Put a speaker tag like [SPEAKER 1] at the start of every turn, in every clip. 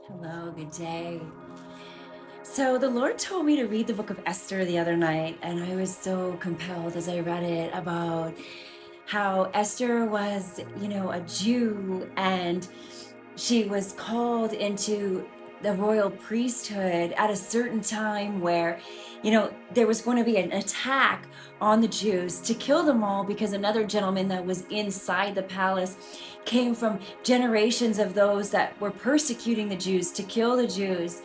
[SPEAKER 1] Hello, good day. So, the Lord told me to read the book of Esther the other night, and I was so compelled as I read it about how Esther was, a Jew, and she was called into the royal priesthood at a certain time where, there was going to be an attack on the Jews to kill them all because another gentleman that was inside the palace came from generations of those that were persecuting the Jews to kill the Jews.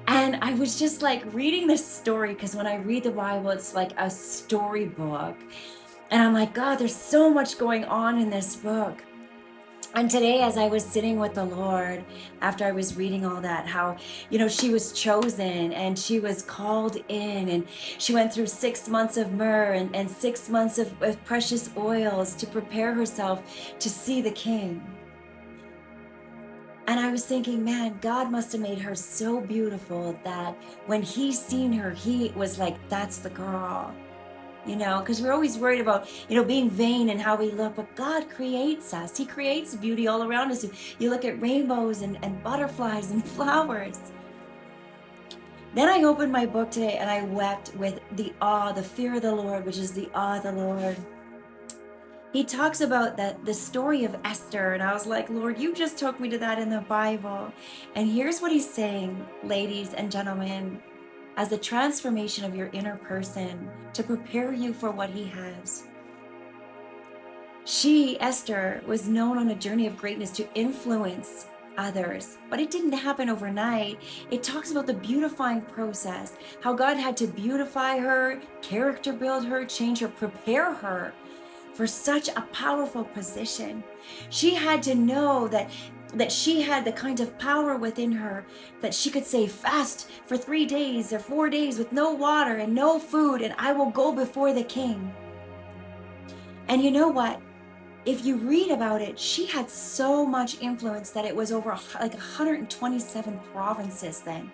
[SPEAKER 1] And I was just like reading this story because when I read the Bible, it's like a storybook. And I'm like, God, there's so much going on in this book. And today, as I was sitting with the Lord, after I was reading all that, how, she was chosen and she was called in, and she went through 6 months of myrrh and 6 months of precious oils to prepare herself to see the king. And I was thinking, man, God must have made her so beautiful that when he seen her, he was like, that's the girl, because we're always worried about, being vain and how we look, but God creates us. He creates beauty all around us. You look at rainbows and butterflies and flowers. Then I opened my book today and I wept with the fear of the Lord, which is the awe of the Lord. He talks about the story of Esther, and I was like, Lord, you just took me to that in the Bible. And here's what he's saying, ladies and gentlemen, as the transformation of your inner person to prepare you for what he has. She, Esther, was known on a journey of greatness to influence others, but it didn't happen overnight. It talks about the beautifying process, how God had to beautify her, character build her, change her, prepare her for such a powerful position. She had to know that she had the kind of power within her that she could say, fast for 3 days or 4 days with no water and no food, and I will go before the king. And you know what? If you read about it, she had so much influence that it was over like 127 provinces then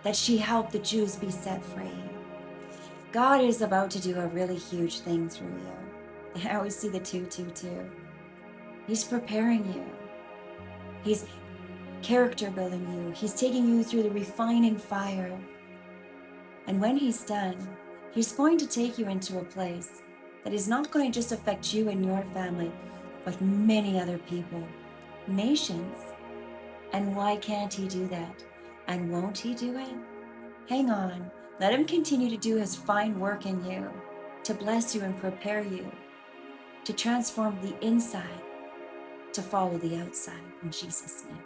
[SPEAKER 1] that she helped the Jews be set free. God is about to do a really huge thing through you. I always see the 222. He's preparing you. He's character building you. He's taking you through the refining fire. And when he's done, he's going to take you into a place that is not going to just affect you and your family, but many other people, nations. And why can't he do that? And won't he do it? Hang on. Let him continue to do his fine work in you, to bless you and prepare you, to transform the inside, to follow the outside. In Jesus' name.